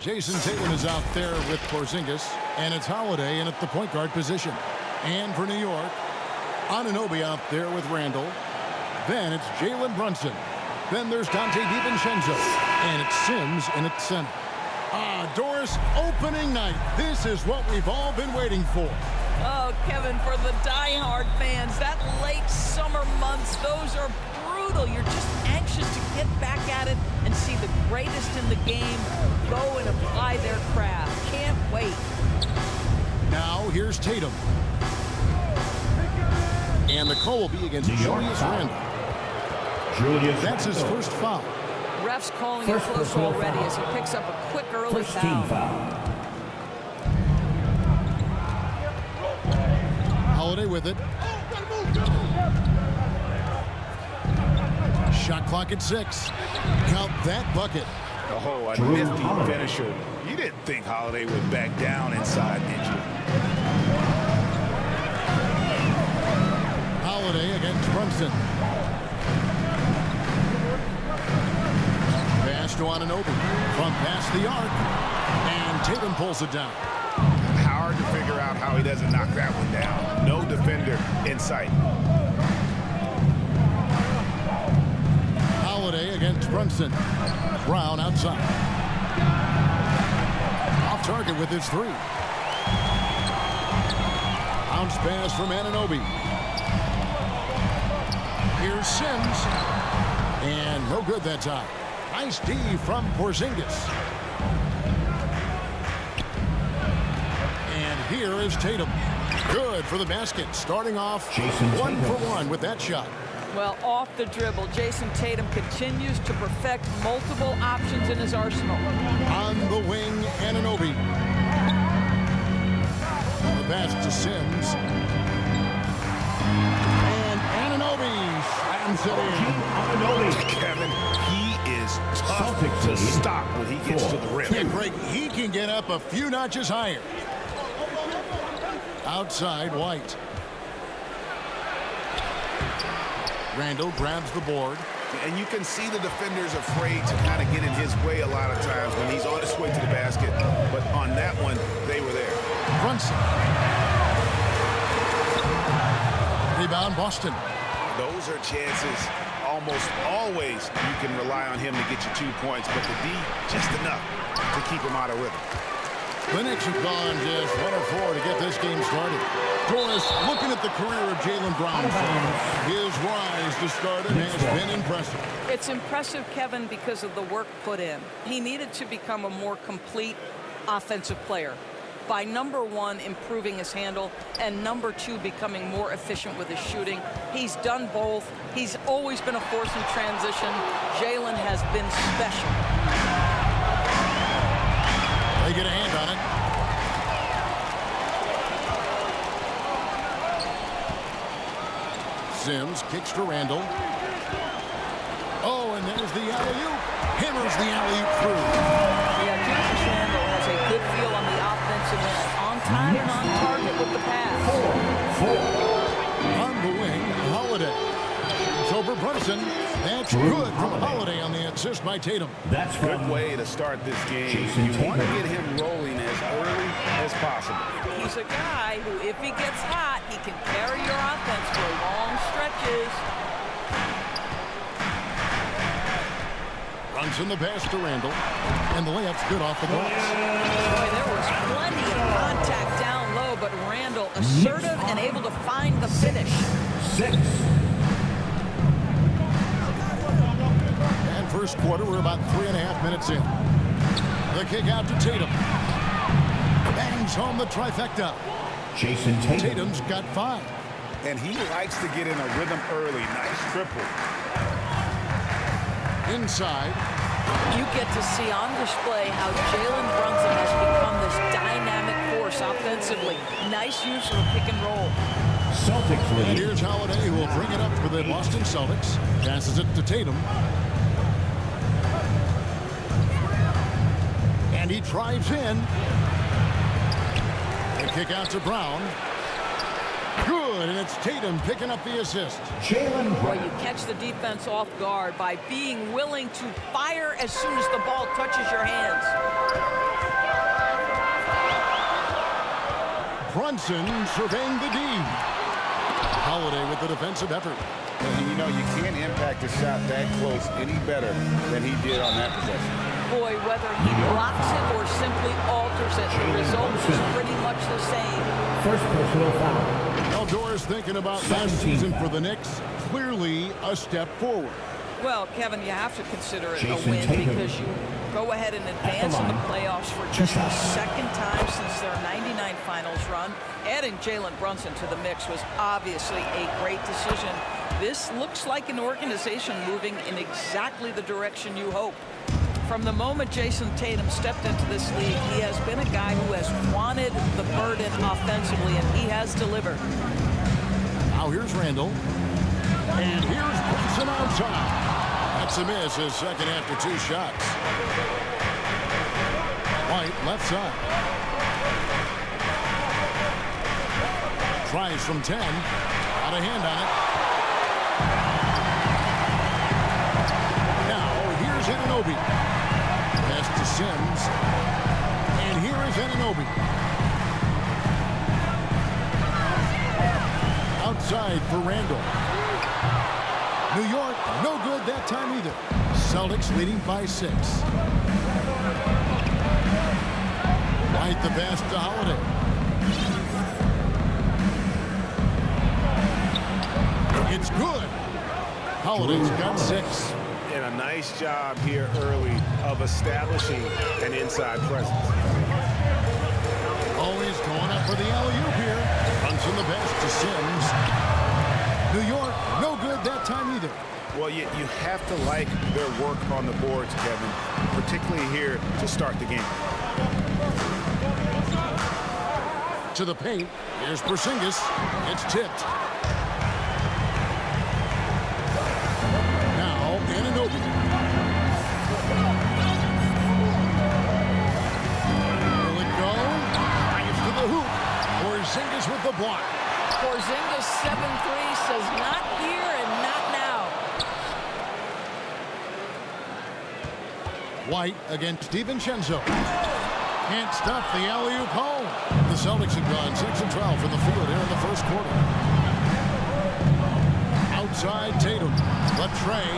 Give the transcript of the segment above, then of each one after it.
Jayson Tatum is out there with Porzingis, and it's Holiday in at the point guard position. And for New York, Anunoby out there with Randall. Then it's Jalen Brunson. Then there's Dante DiVincenzo. And it's Sims in at center. Doris, opening night. This is what we've all been waiting for. Oh, Kevin, for the diehard fans, that late summer months, those are brutal. You're just anxious to get back at it and see the greatest in the game go and apply their craft. Can't wait. Now here's Tatum. And the call will be against Julius Randle. That's his first foul. Ref's calling it close already as he picks up a quick early foul. Holiday with it. Shot clock at 6. Count that bucket. Oh, a nifty finisher. You didn't think Holiday would back down inside, did you? Holiday against Brunson. Pass to Anunoby. From past the arc. And Tatum pulls it down. Hard to figure out how he doesn't knock that one down. No defender in sight. Holiday against Brunson. Brown outside. Off target with his 3. Bounce pass from Anunoby. Here's Sims. And no good that time. Nice D from Porzingis. And here is Tatum. Good for the basket. Starting off 1 for 1 with that shot. Well, off the dribble, Jayson Tatum continues to perfect multiple options in his arsenal. On the wing, Anunoby. The pass to Sims. And Anunoby slams it in. Kevin, he is tough to stop when he gets to the rim. Yeah, Greg, he can get up a few notches higher. Outside, White. Randall grabs the board. And you can see the defender's afraid to kind of get in his way a lot of times when he's on his way to the basket. But on that one, they were there. Brunson. Rebound, Boston. Those are chances. Almost always you can rely on him to get you 2 points, but the D, just enough to keep him out of rhythm. The Knicks have gone just 1 of 4 to get this game started. Doris, looking at the career of Jaylen Brown, his rise to stardom has been impressive. It's impressive, Kevin, because of the work put in. He needed to become a more complete offensive player. By number 1, improving his handle, and number 2, becoming more efficient with his shooting. He's done both. He's always been a force in transition. Jaylen has been special. They get a hand on it. Sims kicks to Randall. Oh, and there's the alley-oop. Hammers the alley-oop through. Yeah, Julius Randle has a good feel on the offensive end. On time and on target with the pass. On the wing, Holiday. It's over Brunson. That's good from Holiday on the assist by Tatum. That's a good way to start this game. You want to get him rolling as early as possible. He's a guy who, if he gets hot, he can carry your offense for long stretches. Brunson the pass to Randall. And the layup's good off the glass. Boy, there was plenty of contact down low, but Randall assertive and able to find the finish. 6. First quarter, we're about 3.5 minutes in. The kick out to Tatum. Bangs home the trifecta. Jayson Tatum. Tatum's got 5. And he likes to get in a rhythm early. Nice triple. Inside. You get to see on display how Jalen Brunson has become this dynamic force offensively. Nice use of a pick and roll. Celtics lead. And here's Holiday, who will bring it up for the Boston Celtics. Passes it to Tatum. And he drives in. The kick out to Brown. Good, and it's Tatum picking up the assist. Jaylen. Well, you catch the defense off guard by being willing to fire as soon as the ball touches your hands. Brunson surveying the D. Holiday with the defensive effort. And you know, you can't impact a shot that close any better than he did on that possession. Boy, whether he blocks it or simply alters it, the result is pretty much the same. First personal foul. Eldor is thinking about last season for the Knicks. Clearly a step forward. Well, Kevin, you have to consider it a Jayson win Tatum. because you go ahead and advance in the playoffs for just the second time since their '99 finals run. Adding Jaylen Brunson to the mix was obviously a great decision. This looks like an organization moving in exactly the direction you hope. From the moment Jayson Tatum stepped into this league, he has been a guy who has wanted the burden offensively, and he has delivered. Now here's Randall. And here's Brunson outside. That's a miss, his second after 2 shots. White, left side. Tries from 10. Got a hand on it. Now, here's Anunoby. Pass to Sims. And here is Anunoby. Outside for Randall. New York, no good that time either. Celtics leading by 6. White the pass to Holiday. It's good. Holiday's got 6. And a nice job here early of establishing an inside presence. Always going up for the alley-oop here. Brunson the pass to Sims. New York, no good that time either. Well, you have to like their work on the boards, Kevin, particularly here to start the game. To the paint. Here's Porzingis. It's tipped. Now, Anunoby. Will it go? Drives to the hoop. Porzingis with the block. Porzingis 7-3 says not here and not now. White against DiVincenzo. Can't stop the alley-oop home. The Celtics have gone 6 and 12 from the field here in the first quarter. Outside Tatum. Latrey.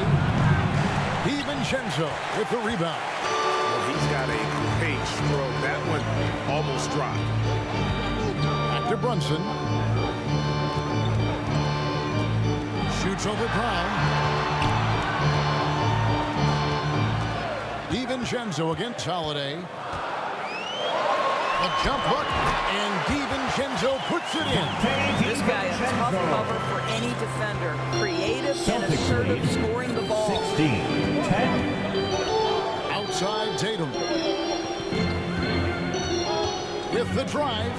DiVincenzo with the rebound. Well, he's got a great stroke. That one almost dropped. Back to Brunson. Shoots over Brown. DiVincenzo against Holiday. A jump hook, and DiVincenzo puts it in. This guy is a tough cover for any defender. Creative and assertive, scoring the ball. 16-10. Outside Tatum. With the drive.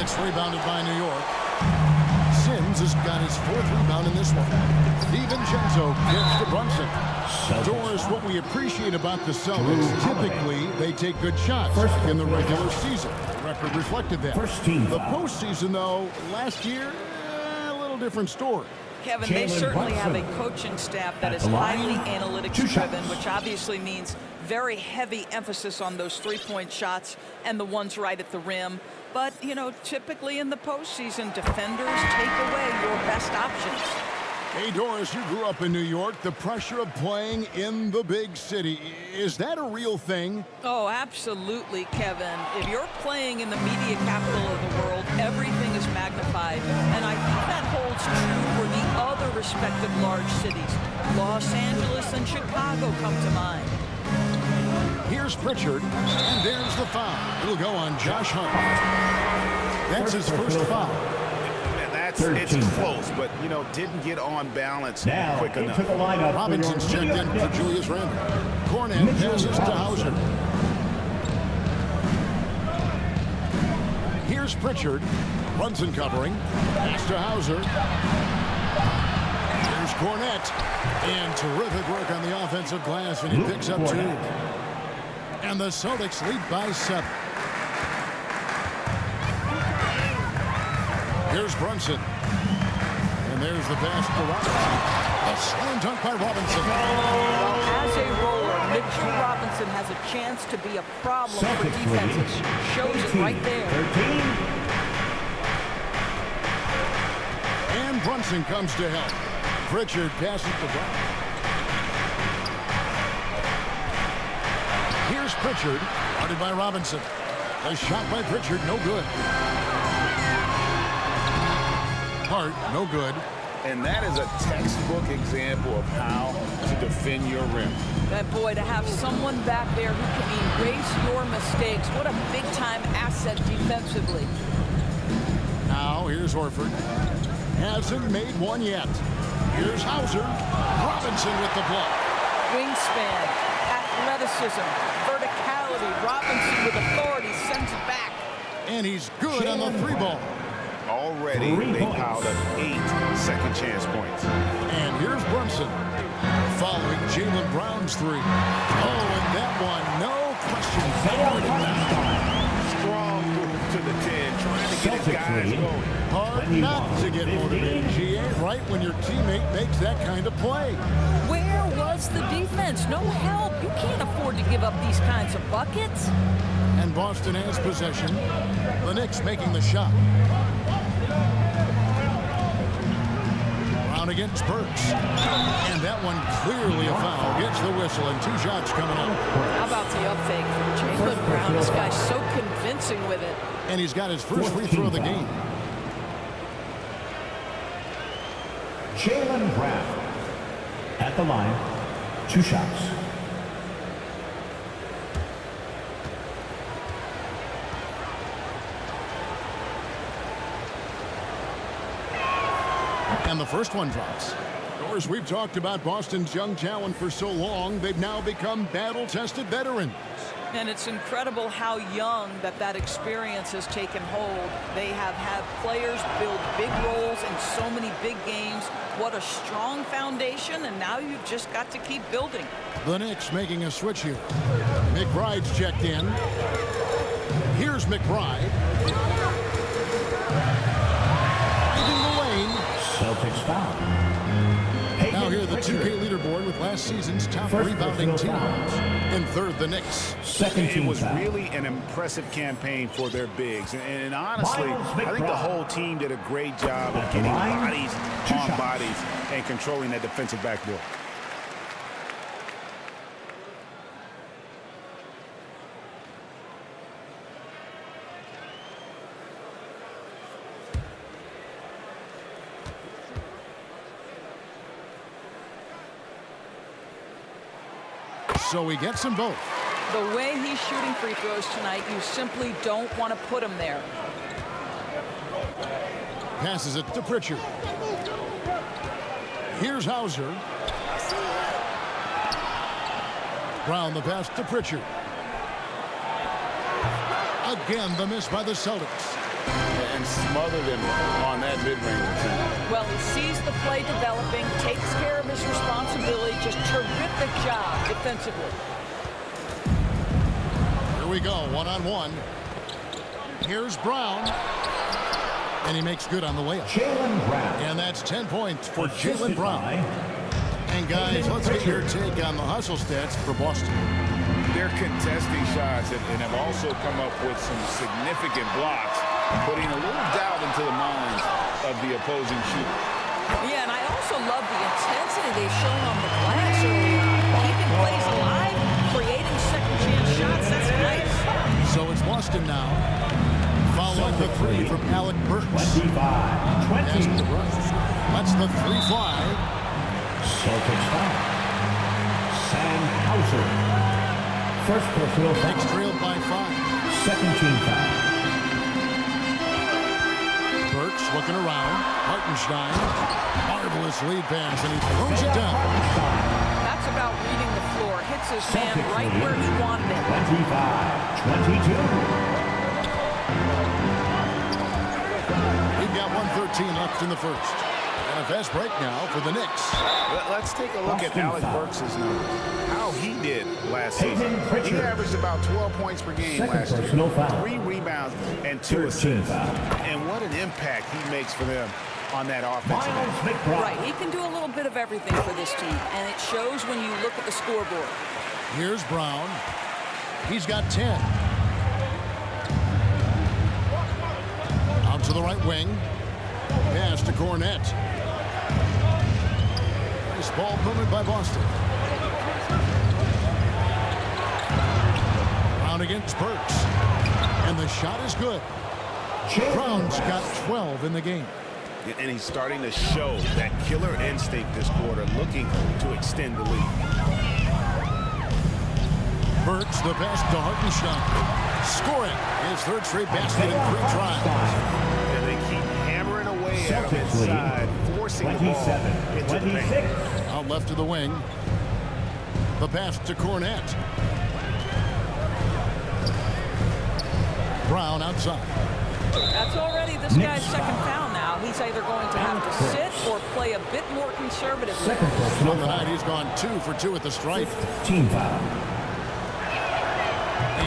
It's rebounded by New York. Sims has got his 4th rebound in this one. DiVincenzo gets to Brunson. Doris, what we appreciate about the Celtics, typically they take good shots in the regular season. The record reflected that. The postseason, though, last year, a little different story. Kevin, they certainly have a coaching staff that is highly analytics driven, which obviously means very heavy emphasis on those 3-point shots and the ones right at the rim. But, you know, typically in the postseason, defenders take away your best options. Hey, Doris, you grew up in New York. The pressure of playing in the big city, is that a real thing? Oh, absolutely, Kevin. If you're playing in the media capital of the world, everything is magnified. And I think that holds true for the other respective large cities. Los Angeles and Chicago come to mind. Here's Pritchard, and there's the foul. It'll go on Josh Hart. That's his first foul. It's close, but, you know, didn't get on balance quick enough. Robinson's checked in for Julius Randle. Cornet passes to Hauser. Here's Pritchard. Brunson covering. Pass to Hauser. Here's Cornet. And terrific work on the offensive glass, and he picks up 2. And the Celtics lead by 7. Here's Brunson. And there's the pass to Robinson. A slam dunk by Robinson. Well, as a roller, Mitchell Robinson Brunson has a chance to be a problem for Celtics defenses. lead. Shows it right there. 13. And Brunson comes to help. Pritchard passes to Brown. Here's Pritchard, guarded by Robinson. A shot by Pritchard, no good. Hart, no good. And that is a textbook example of how to defend your rim. That boy, to have someone back there who can erase your mistakes, what a big-time asset defensively. Now, here's Horford. Hasn't made one yet. Here's Hauser. Robinson with the block. Wingspan, athleticism, verticality. Robinson with authority sends it back. And he's good on the three ball. Already, they piled up 8 second-chance points. And here's Brunson following Jaylen Brown's three. Oh, and that one, no question. Strong move to the 10, trying to get his guys going. Hard not to get motivated. She ain't right when your teammate makes that kind of play. Where was the defense? No help. You can't afford to give up these kinds of buckets. And Boston has possession. The Knicks making the shot. Brown against Burks. And that one clearly a foul. Gets the whistle and 2 shots coming up. How about the up fake from Jaylen Brown? This guy's so convincing with it. And he's got his first free throw of the game. Jaylen Brown at the line, 2 shots. And the first one drops. Of course, we've talked about Boston's young talent for so long. They've now become battle-tested veterans. And it's incredible how young that experience has taken hold. They have had players build big roles in so many big games. What a strong foundation, and now you've just got to keep building. The Knicks making a switch here. McBride's checked in. Here's McBride. Finding the lane. Celtics foul. Now here the 2K leaderboard with last season's top rebounding team. In third, the Knicks. Second team It was foul. really an impressive campaign for their bigs. And honestly, I think the whole team did a great job of getting bodies on bodies and controlling that defensive backboard. So he gets them both. The way he's shooting free throws tonight, you simply don't want to put him there. Passes it to Pritchard. Here's Hauser. Brown the pass to Pritchard. Again, the miss by the Celtics. And smothered him on that mid-range. Well, he sees the play developing, takes care of his responsibility. Just terrific job defensively. Here we go, one-on-one. Here's Brown. And he makes good on the layup. Jaylen Brown. And that's 10 points for Jaylen Brown. And guys, let's get your take on the hustle stats for Boston. They're contesting shots and have also come up with some significant blocks, putting a little doubt into the minds of the opposing shooter. Yeah, and I also love the intensity they've shown on the glass early on. Keeping plays alive, creating second-chance shots. That's nice. So it's Boston now. Following the three from Alec Burks. 25-20. That's the 3 fly. Celtics foul. Sam Hauser. First personal foul. Knicks trailed by 5. Second team foul. Burks looking around. Hartenstein. Marvelous lead pass, and he throws it down. That's about reading the floor. Hits his man right where he wanted it. 25-22. We've got 1:13 left in the first. And a fast break now for the Knicks. Let's take a look at Alec Burks' numbers. How he did last season. He averaged about 12 points per game last year. 3 rebounds and 2 assists. And what an impact he makes for them on that offense. Right, he can do a little bit of everything for this team, and it shows when you look at the scoreboard. Here's Brown. He's got 10. Out to the right wing. Pass to Cornette. Nice ball movement by Boston. Brown against Burks. And the shot is good. Brown's got 12 in the game. And he's starting to show that killer instinct this quarter, looking to extend the lead. Burks, the pass to Hartenstein. Scoring his third straight basket in 3 tries. And they keep hammering away at him inside, forcing the ball into the paint. Out left to the wing. The pass to Cornette. Brown outside. That's already this guy's second foul now. He's either going to have to sit or play a bit more conservatively. On the night, he's gone 2 for 2 at the stripe. Team foul.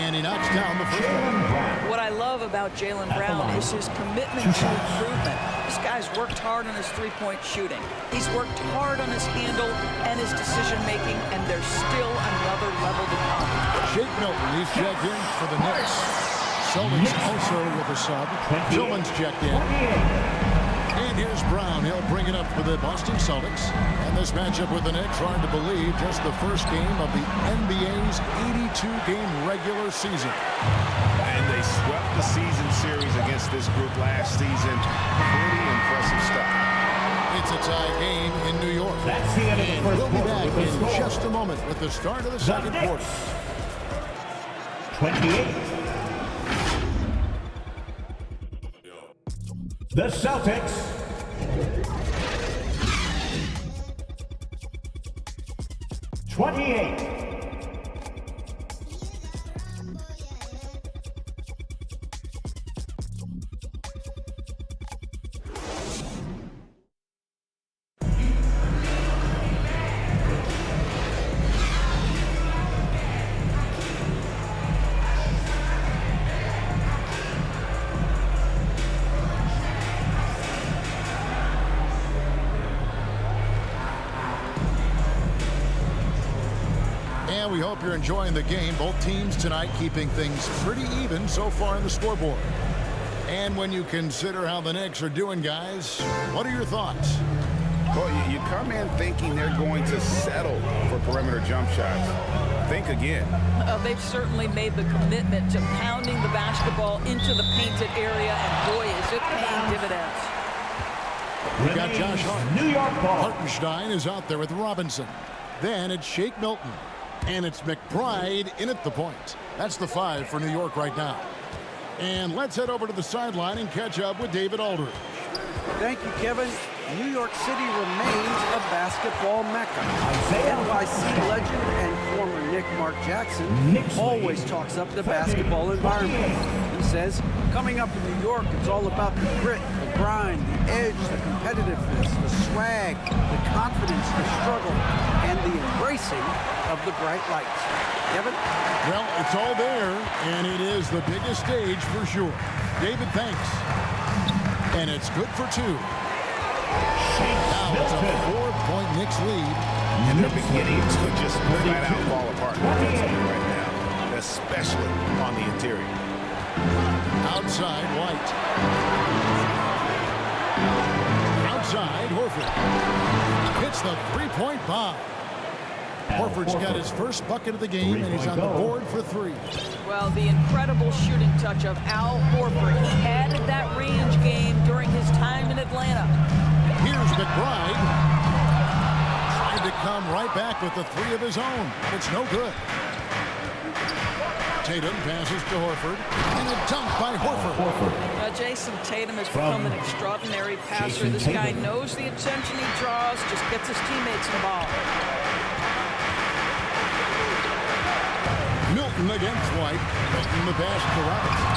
And he knocks down the first one. What I love about Jaylen Brown is his commitment to improvement. This guy's worked hard on his three-point shooting. He's worked hard on his handle and his decision-making, and there's still another level to come. Shake Milton, he's checked in for the Knicks. Celtics also with a sub. Tillman's checked in. And here's Brown. He'll bring it up for the Boston Celtics. And this matchup with the Knicks, hard to believe, just the first game of the NBA's 82-game regular season. And they swept the season series against this group last season. Pretty impressive stuff. It's a tie game in New York. That's the end of the And first we'll be quarter back with the in score. just a moment with the start of the second quarter. 28. The Celtics. 28. And we hope you're enjoying the game. Both teams tonight keeping things pretty even so far in the scoreboard. And when you consider how the Knicks are doing, guys, what are your thoughts? Well, you come in thinking they're going to settle for perimeter jump shots. Think again. They've certainly made the commitment to pounding the basketball into the painted area, and boy, is it paying dividends. We've got Josh Hart. New York ball. Hartenstein is out there with Robinson. Then it's Shake Milton. And it's McBride in at the point. That's the 5 for New York right now. And let's head over to the sideline and catch up with David Aldridge. Thank you, Kevin. New York City remains a basketball mecca. NYC legend and former Knick Mark Jackson always talks up the basketball environment. He says, coming up in New York, it's all about the grit, the grind, the edge, the competitiveness, the swag, the confidence, the struggle, and the embracing of the bright lights. Kevin? Well, it's all there, and it is the biggest stage for sure. David, thanks. And it's good for 2. Now it's a 4-point Knicks lead. And they're beginning to just flat out fall apart defensively right now, especially on the interior. Outside, White. Outside, Horford. Hits the 3-point bomb. Horford's got his first bucket of the game, and he's on the board for 3. Well, the incredible shooting touch of Al Horford. He added that range game during his time in Atlanta. Here's McBride. Trying to come right back with the 3 of his own. It's no good. Tatum passes to Horford. And a dunk by Horford. Jason Tatum has become an extraordinary passer. This guy knows the attention he draws, just gets his teammates involved. Milton against White. Milton the pass to Robinson.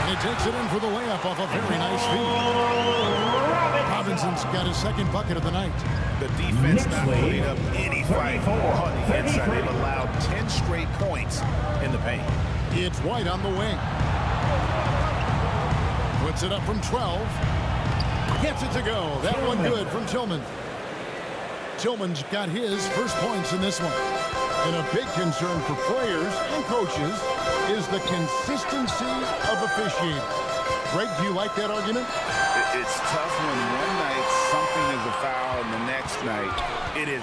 And he takes it in for the layup off a very nice feed. Robinson's got his second bucket of the night. The defense not putting up any fight on the inside. They've allowed 10 straight points in the paint. It's White on the wing. Puts it up from 12. Gets it to go. That one good from Tillman. Tillman's got his first points in this one. And a big concern for players and coaches is the consistency of officiating. Greg, do you like that argument? It's tough when one night something is a foul and the next night it is.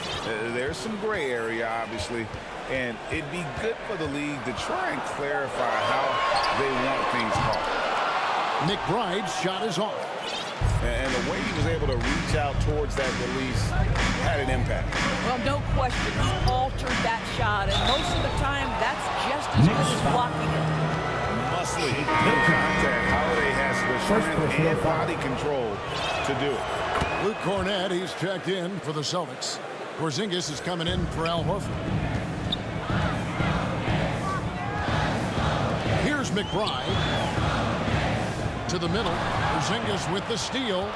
There's some gray area, obviously, and it'd be good for the league to try and clarify how they want things called. McBride's shot is off. And the way he was able to reach out towards that release had an impact. Well, no question, he altered that shot, and most of the time, that's just as good as blocking it. Muscly, no contact. Holiday has the strength and body control to do it. Luke Cornett, he's checked in for the Celtics. Porzingis is coming in for Al Horford. Here's McBride. To the middle. Porzingis with the steal.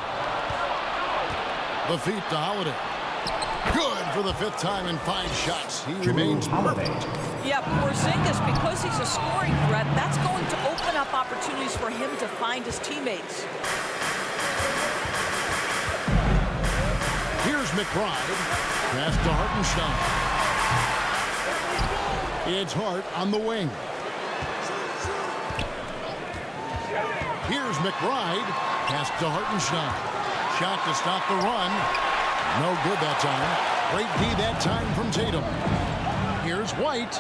The feet to Holiday. Good for the 5th time in 5 shots. He remains perfect. Yeah, Porzingis, because he's a scoring threat, that's going to open up opportunities for him to find his teammates. Here's McBride. Pass to Hartenstein. It's Hart on the wing. Here's McBride. Pass to Hartenstein. Shot to stop the run. No good that time. Great D that time from Tatum. Here's White.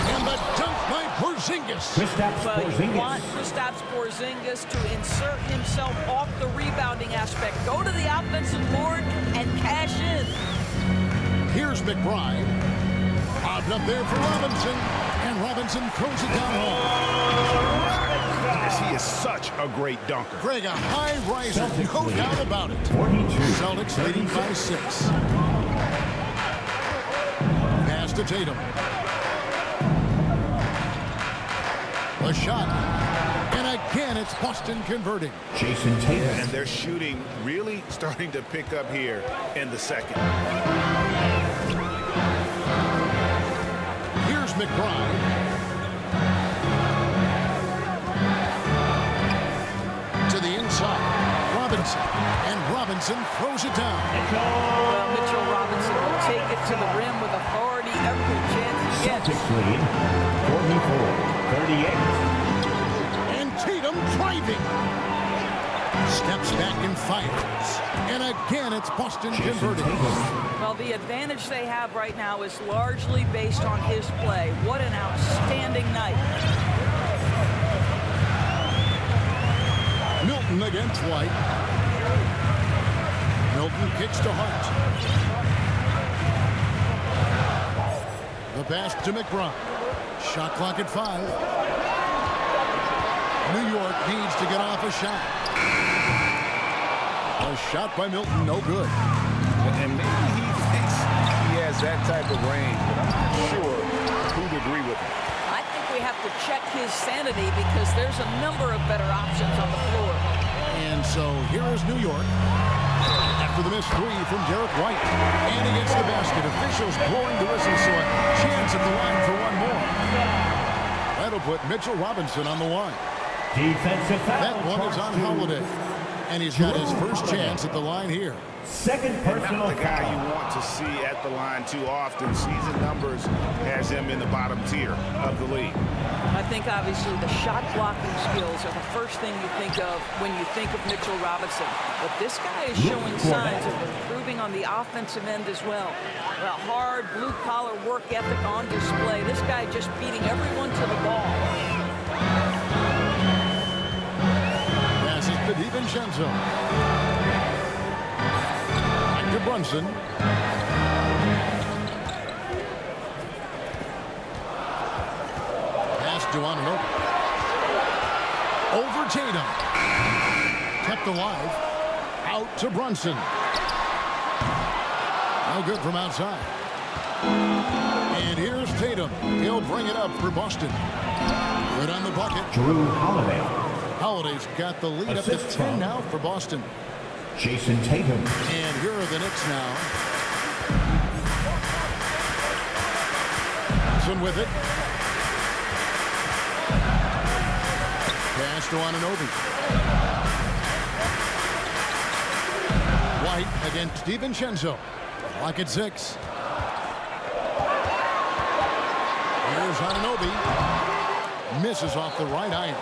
And the dunk by Porzingis. Well, you want Kristaps Porzingis to insert himself off the rebounding aspect. Go to the offensive board and cash in. Here's McBride. Bobbed up there for Robinson. And Robinson throws it down home. He is such a great dunker. Greg, a high riser, no doubt about it. 42. Celtics leading by 6. Pass to Tatum. A shot. And again, it's Boston converting. Jason Tatum. And their shooting really starting to pick up here in the second. Here's McBride. To the inside. Robinson. And Robinson throws it down. Well, Mitchell Robinson will take it to the rim with authority every chance he gets. Celtics lead 44-38. And Tatum driving. Steps back and fires. And again, it's Boston converting. Well, the advantage they have right now is largely based on his play. What an outstanding night. Milton against White. Milton kicks to Hart. The pass to McBride. Shot clock at 5. New York needs to get off a shot. A shot by Milton, no good. And maybe he thinks he has that type of range, but I'm not sure who'd agree with him. I think we have to check his sanity because there's a number of better options on the floor. And so here is New York. After the missed 3 from Derek White. And he gets the basket. Officials blowing the whistle, so a chance at the line for one more. That'll put Mitchell Robinson on the line. Defensive foul. That one is on Holiday. And he's got his first chance at the line here. Second personal Not the guy foul. you want to see at the line too often. Season numbers has him in the bottom tier of the league. I think obviously the shot blocking skills are the first thing you think of when you think of Mitchell Robinson. But this guy is showing signs of improving on the offensive end as well. Well, hard blue-collar work ethic on display. This guy just beating everyone to the ball. Passes to DiVincenzo. Back to Brunson. Pass to Anunoby. Over Tatum. Kept alive. Out to Brunson. No good from outside. And here's Tatum. He'll bring it up for Boston. Good on the bucket. Drew Holiday. Holiday's got the lead up to 10 now for Boston. Jason Tatum. And here are the Knicks now. Johnson with it. Pass to Anunoby. White against DiVincenzo. Clock at 6. Here's Anunoby. Misses off the right iron.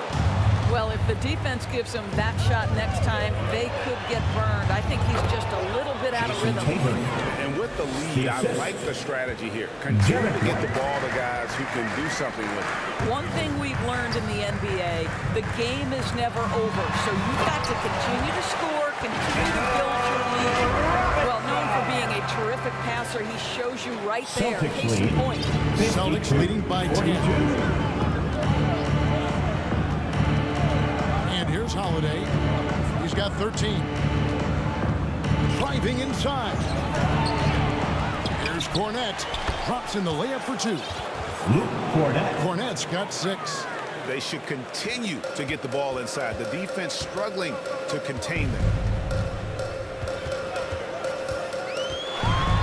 Well, if the defense gives him that shot next time, they could get burned. I think he's just a little bit out of rhythm. And with the lead, I like the strategy here. Continue to get the ball to guys who can do something with it. One thing we've learned in the NBA, the game is never over. So you've got to continue to score, continue to build your lead. Well, known for being a terrific passer, he shows you right there. Case in point. Celtics leading by 10. Here's Holiday. He's got 13. Driving inside. Here's Cornette. Drops in the layup for 2. Cornette's got 6. They should continue to get the ball inside. The defense struggling to contain them.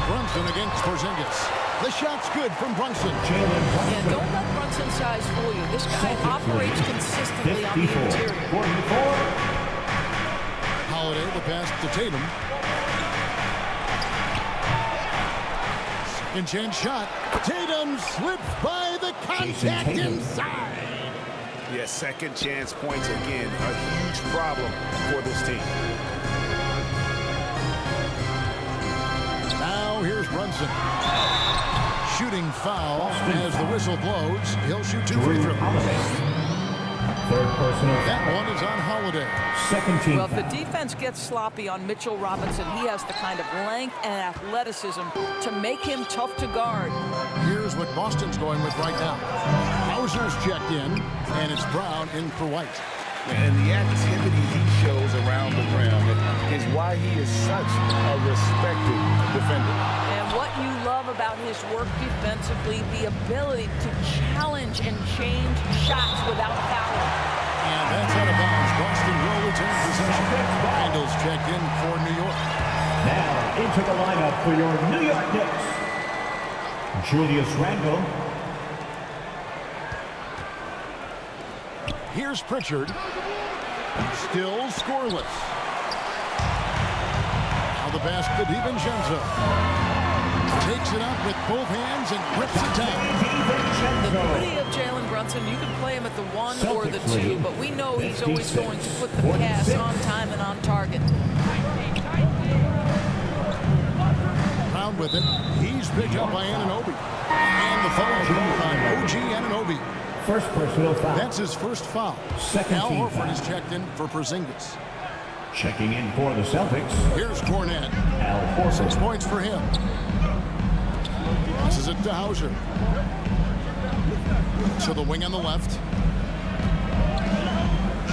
Brunson against Porzingis. The shot's good from Brunson. Yeah, don't let Brunson's size fool you. This guy operates consistently on the interior. Holiday, the pass to Tatum. Second chance shot. Tatum slips by the contact inside. Yeah, second chance points again. A huge problem for this team. Now here's Brunson. Shooting foul as the whistle blows. He'll shoot 2 free throws. That one is on Holiday. Second team. Well, if the defense gets sloppy on Mitchell Robinson, he has the kind of length and athleticism to make him tough to guard. Here's what Boston's going with right now. Hauser's checked in, and it's Brown in for White. And the activity he shows around the rim is why he is such a respected defender. And what you love about his work defensively, the ability to challenge and change shots without fouling. And that's out of bounds. Boston will return possession. Randall's checked in for New York. Now into the lineup for your New York Knicks, Julius Randle. Here's Pritchard. Still scoreless. Now the pass to DiVincenzo. Takes it up with both hands and grips it down. The beauty of Jaylen Brunson, you can play him at the 1 or the 2, but we know he's always going to put the pass on time and on target. Round with it. He's picked up by Anunoby. And the foul on OG Anunoby. First personal foul. That's his first foul. Second Al team Horford foul. is checked in for Porzingis. Checking in for the Celtics, Here's Cornette. Al 6 Horford. points for him. This is it to Hauser. To the wing on the left.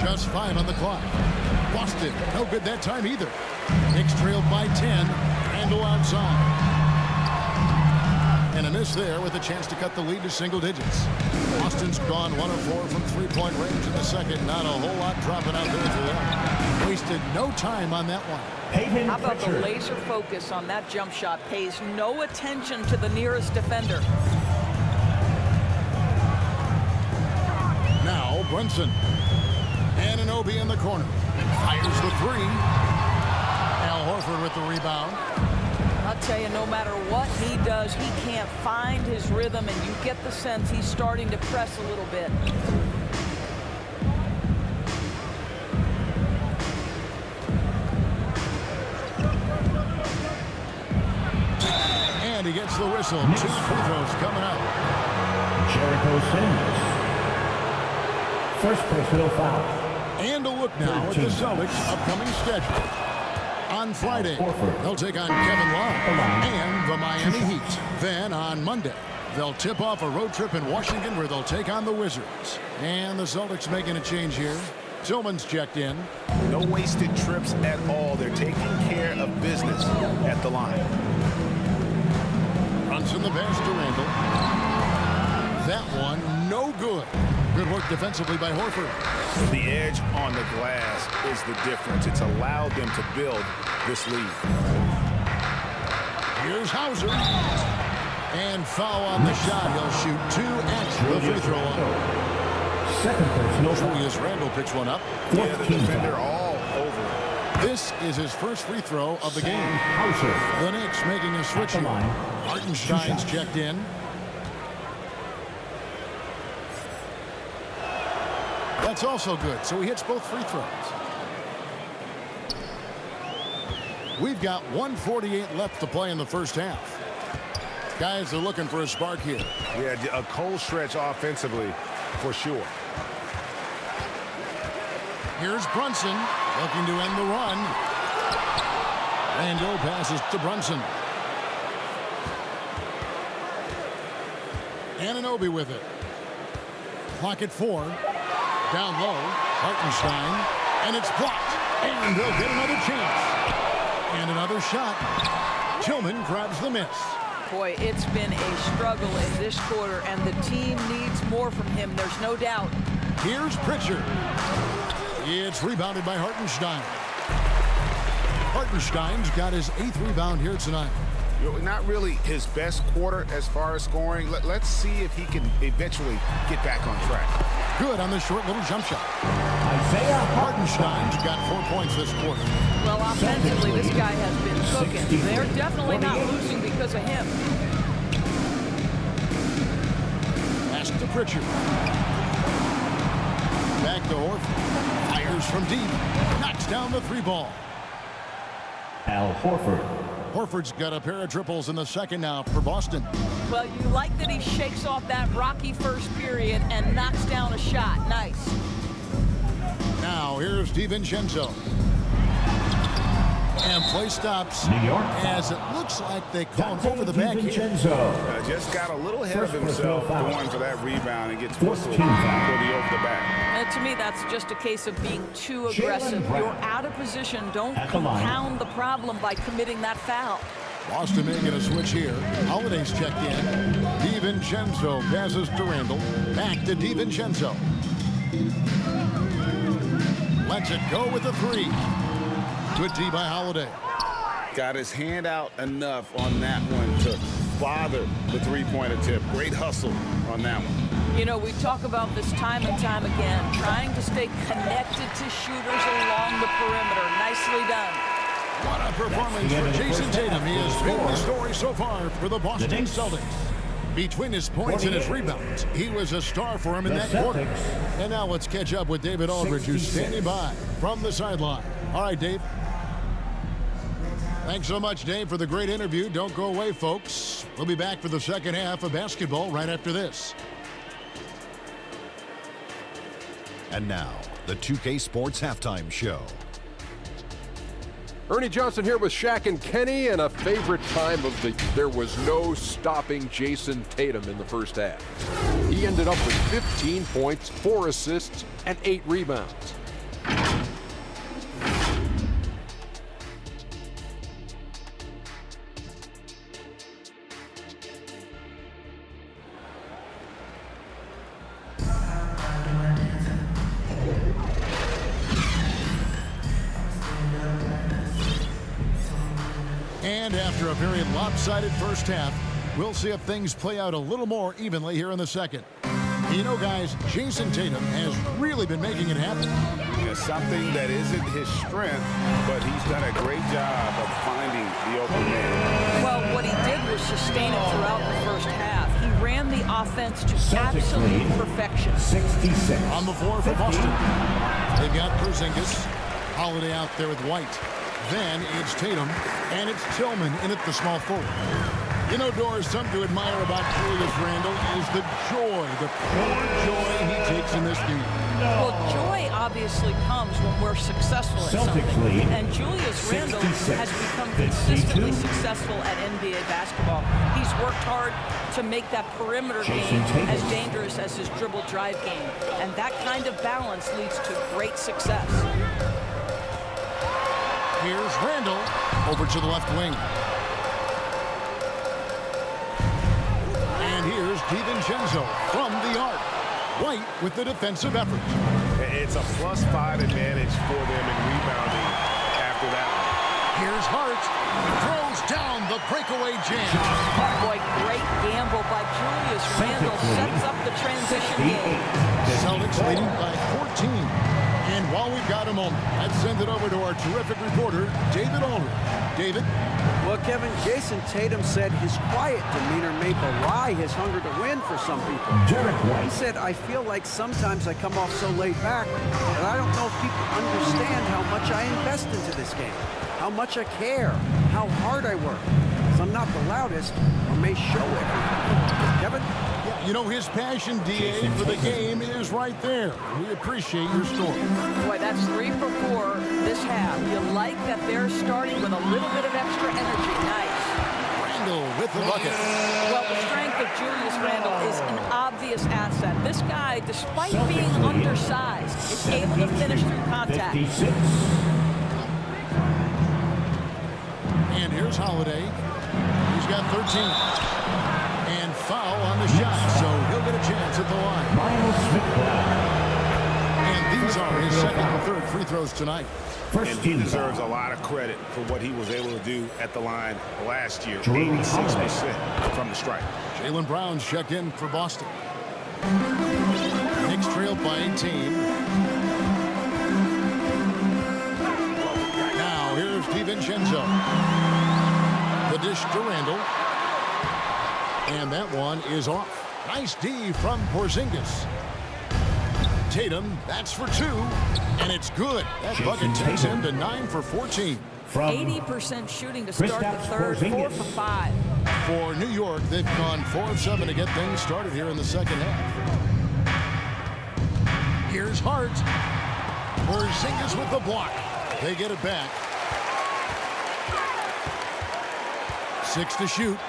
Just 5 on the clock. Boston, no good that time either. Knicks trailed by 10. Randall outside. And a miss there with a chance to cut the lead to single digits. Boston's gone 1 of 4 from three-point range in the second. Not a whole lot dropping out there for them. Wasted no time on that one. How about the laser focus on that jump shot? Pays no attention to the nearest defender. Now Brunson. Anunoby in the corner. Fires the 3. Al Horford with the rebound. I'll tell you, no matter what he does, he can't find his rhythm, and you get the sense he's starting to press a little bit. And he gets the whistle. 2 free throws coming up. Jericho Sims. First personal foul. And a look now at the Celtics' upcoming schedule. On Friday, they'll take on Kevin Love and the Miami Heat. Then on Monday, they'll tip off a road trip in Washington where they'll take on the Wizards. And the Celtics making a change here. Tillman's checked in. No wasted trips at all. They're taking care of business at the line. Brunson the pass to Randall. That one, no good. Good work defensively by Horford. The edge on the glass is the difference. It's allowed them to build this lead. Here's Hauser. And foul on the shot. He'll shoot 2 at the free throw line. Second personal foul. Julius Randle picks one up. Yeah, the defender all over. This is his first free throw of the game. The Knicks making a switch here. Hartenstein's checked in. That's also good, so he hits both free throws. We've got 1:48 left to play in the first half. Guys are looking for a spark here. Yeah, a cold stretch offensively, for sure. Here's Brunson looking to end the run. Randall passes to Brunson. Anunoby with it. Clock at 4. Down low, Hartenstein, and it's blocked. And they'll get another chance. And another shot. Tillman grabs the miss. Boy, it's been a struggle in this quarter, and the team needs more from him. There's no doubt. Here's Pritchard. It's rebounded by Hartenstein. Hartenstein's got his 8th rebound here tonight. Not really his best quarter as far as scoring. Let's see if he can eventually get back on track. Good on the short little jump shot. Hartenstein's got 4 points this quarter. Well, offensively, this guy has been cooking. They're definitely not losing because of him. Pass to Pritchard. Back to Horford. Fires from deep. Knocks down the 3 ball. Al Horford. Horford's got a pair of triples in the second now for Boston. Well, you like that he shakes off that rocky first period and knocks down a shot. Nice. Now here's DiVincenzo. And play stops New York. as it looks like they call him over the back here. Just got a little ahead of himself going for that rebound and gets whistled for the over the back. And to me, that's just a case of being too aggressive. You're out of position. Don't compound the problem by committing that foul. Boston making a switch here. Holiday's checked in. DiVincenzo passes to Randall. Back to DiVincenzo. Lets it go with a 3. Good D by Holiday. Got his hand out enough on that one to bother the three-point attempt. Great hustle on that one. You know, we talk about this time and time again, trying to stay connected to shooters along the perimeter. Nicely done. What a performance for Jason Tatum. He has been the story so far for the Boston Celtics. Between his points and his rebounds, he was a star for him in that quarter. And now let's catch up with David Aldridge, who's standing by from the sideline. All right, Dave. Thanks so much, Dave, for the great interview. Don't go away, folks. We'll be back for the second half of basketball right after this. And now, the 2K Sports Halftime Show. Ernie Johnson here with Shaq and Kenny, and a favorite time of the there was no stopping Jason Tatum in the first half. He ended up with 15 points, 4 assists, and 8 rebounds. And after a very lopsided first half, we'll see if things play out a little more evenly here in the second. You know, guys, Jason Tatum has really been making it happen. Yeah, something that isn't his strength, but he's done a great job of finding the open man. Well, what he did was sustain it throughout the first half. He ran the offense to absolute perfection. 66. On the floor for Boston. They've got Porzingis. Holiday out there with White. Then it's Tatum, and it's Tillman in at the small forward. You know, Doris, something to admire about Julius Randle is the joy, the pure joy he takes in this game. Well, joy obviously comes when we're successful at something. And Julius Randle has become consistently successful at NBA basketball. He's worked hard to make that perimeter game as dangerous as his dribble drive game. And that kind of balance leads to great success. Here's Randall over to the left wing. And here's DiVincenzo from the arc. White with the defensive effort. It's a +5 advantage for them in rebounding after that one. Here's Hart. Throws down the breakaway jam. Boy, great gamble by Julius Randle. Sets up the transition game. Celtics leading by 14. And while we've got a moment, let's send it over to our terrific reporter, David Aldridge. David? Well, Kevin, Jason Tatum said his quiet demeanor may belie his hunger to win for some people. He said, I feel like sometimes I come off so laid back that I don't know if people understand how much I invest into this game, how much I care, how hard I work. So I'm not the loudest or may show everything. Kevin? You know, his passion, DA, for the game is right there. We appreciate your story. Boy, that's 3 for 4 this half. You like that they're starting with a little bit of extra energy. Nice. Randle with the bucket. Well, the strength of Julius Randle is an obvious asset. This guy, despite being undersized, is able to finish through contact. And here's Holiday. He's got 13. And foul on the shot, so he'll get a chance at the line. And these are his second and third free throws tonight. And he deserves a lot of credit for what he was able to do at the line last year. 86% from the stripe. Jaylen Brown's checked in for Boston. Knicks trailed by 18. Now here's DiVincenzo. The dish to Randle. And that one is off. Nice D from Porzingis. Tatum, that's for 2. And it's good. That bucket takes him to 9 for 14. 80% shooting to start the third, 4 for 5. For New York, they've gone 4 of 7 to get things started here in the second half. Here's Hart. Porzingis with the block. They get it back. 6 to shoot.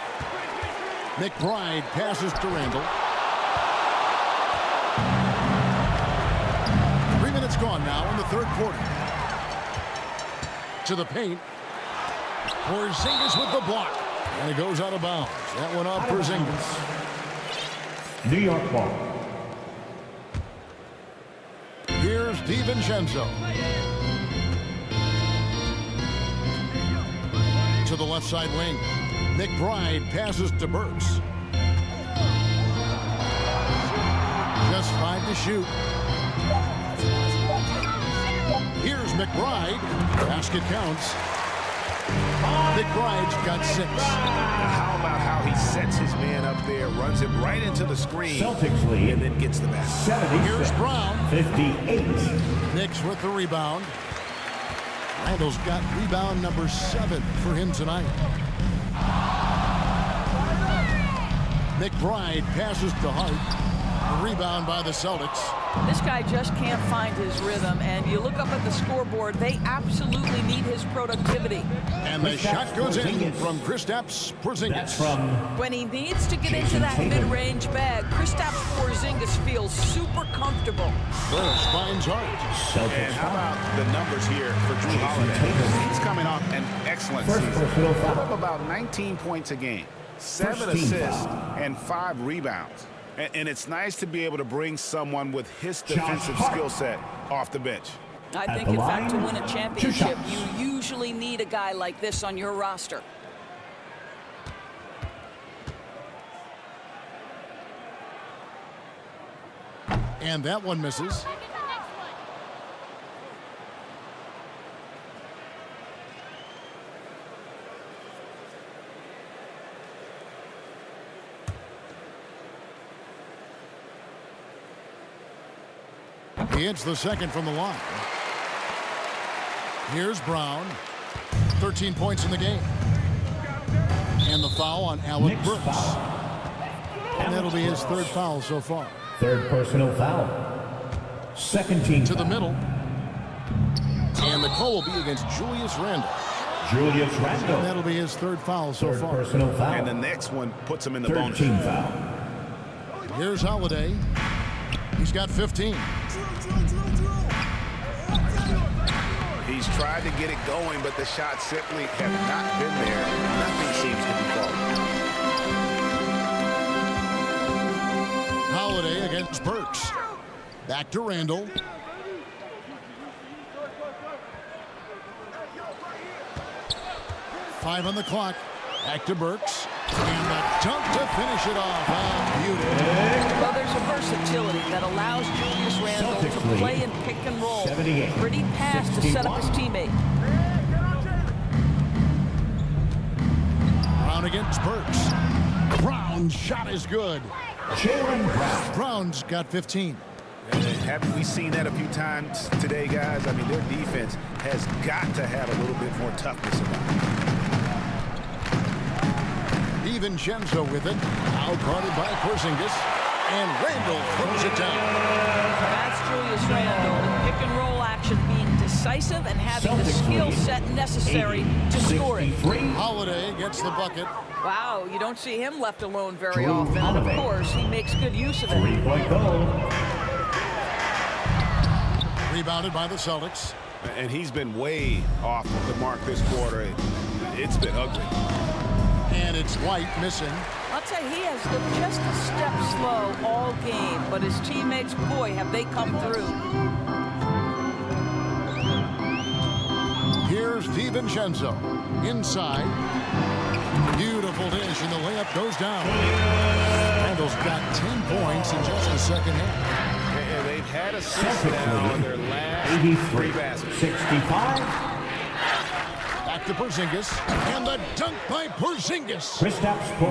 McBride passes to Randle. 3 minutes gone now in the third quarter. To the paint. Porzingis with the block. And it goes out of bounds. That one off Porzingis. New York ball. Here's DiVincenzo. To the left side wing. McBride passes to Burks. Just 5 to shoot. Here's McBride. Basket counts. McBride's got 6. How about how he sets his man up there, runs him right into the screen, Celtics lead, and then gets the basket. Here's Brown. 58. Knicks with the rebound. Randle's got rebound number 7 for him tonight. McBride passes to Hart. A rebound by the Celtics. This guy just can't find his rhythm, and you look up at the scoreboard, they absolutely need his productivity. And the shot goes in from Kristaps Porzingis. When he needs to get into that mid-range bag, Kristaps Porzingis feels super comfortable. Burks finds Hart. And how about the numbers here for Drew Holiday? He's coming off an excellent season. Put up about 19 points a game. 7 assists and 5 rebounds. And it's nice to be able to bring someone with his defensive skill set off the bench. I think, in fact, to win a championship, you usually need a guy like this on your roster. And that one misses. He hits the second from the line. Here's Brown. 13 points in the game. And the foul on Alec Burks. And that'll be his third foul so far. Third personal foul. Second team to the middle. And the call will be against Julius Randle. Julius Randle. And that'll be his third foul so far. Personal foul. And the next one puts him in the bonus. Team foul. Here's Holiday. He's got 15. He's tried to get it going, but the shots simply have not been there. Nothing seems to be falling. Holiday against Burks. Back to Randle. Five on the clock. Back to Burks. And the dunk to finish it off. Beauty. Well, there's a versatility that allows Julius Randle to play in pick and roll. Pretty pass to set up his teammate. Brown against Burks. Brown's shot is good. Jaylen Brown. Brown's got 15. Haven't we seen that a few times today, guys? I mean, their defense has got to have a little bit more toughness about it. DiVincenzo with it. Now guarded by Porzingis. And Randall throws it down. That's Julius Randle. Pick and roll action, being decisive and having the skill set necessary to score it. Holiday gets the bucket. Wow, you don't see him left alone very often. And of course, he makes good use of it. Three-point goal. Rebounded by the Celtics. And he's been way off the mark this quarter. It's been ugly. And it's White missing. I'll tell you, he has looked just a step slow all game, but his teammates, boy, have they come through. Here's DiVincenzo. Inside. Beautiful dish, and the layup goes down. Randall's got 10 points in just the second half. And they've had a sit-down on their last 3 baskets. 65. Back to Porzingis, and the dunk by Porzingis.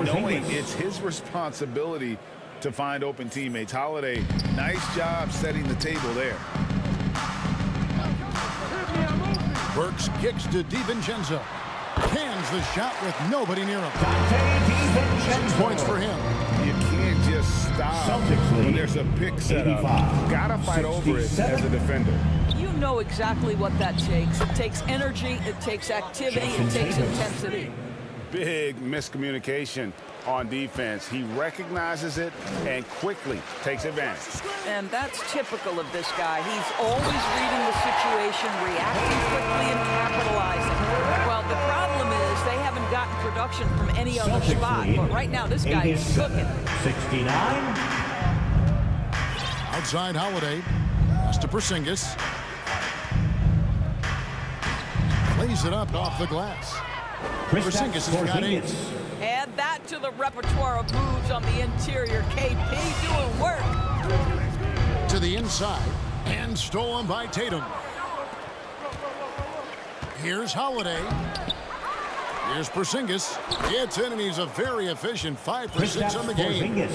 Knowing it's his responsibility to find open teammates. Holiday, nice job setting the table there. Burks kicks to DiVincenzo. Cans the shot with nobody near him. 6 points for him. You can't just stop when there's a pick set up. Gotta fight over it as a defender. You know exactly what that takes. It takes energy, it takes activity, it takes intensity. Big miscommunication on defense. He recognizes it and quickly takes advantage. And that's typical of this guy. He's always reading the situation, reacting quickly, and capitalizing. Well, the problem is they haven't gotten production from any other spot, but right now this guy is cooking. 69. Outside Holiday. Pass to Porzingis. Lays it up off the glass. Porzingis has got 8. Add that to the repertoire of moves on the interior. KP doing work. To the inside, and stolen by Tatum. Here's Holiday. Here's Porzingis. Gets in, and he's a very efficient 5 for 6 on the game.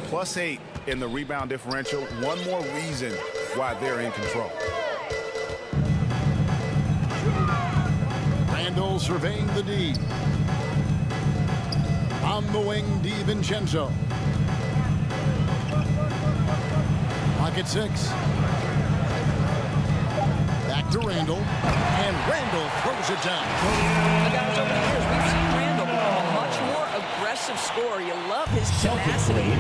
+8 in the rebound differential. One more reason why they're in control. Randall surveying the D. On the wing, DiVincenzo. Pocket 6. Back to Randall. And Randall throws it down. Guys, over the years, we've seen Randall become a much more aggressive scorer. You love his tenacity.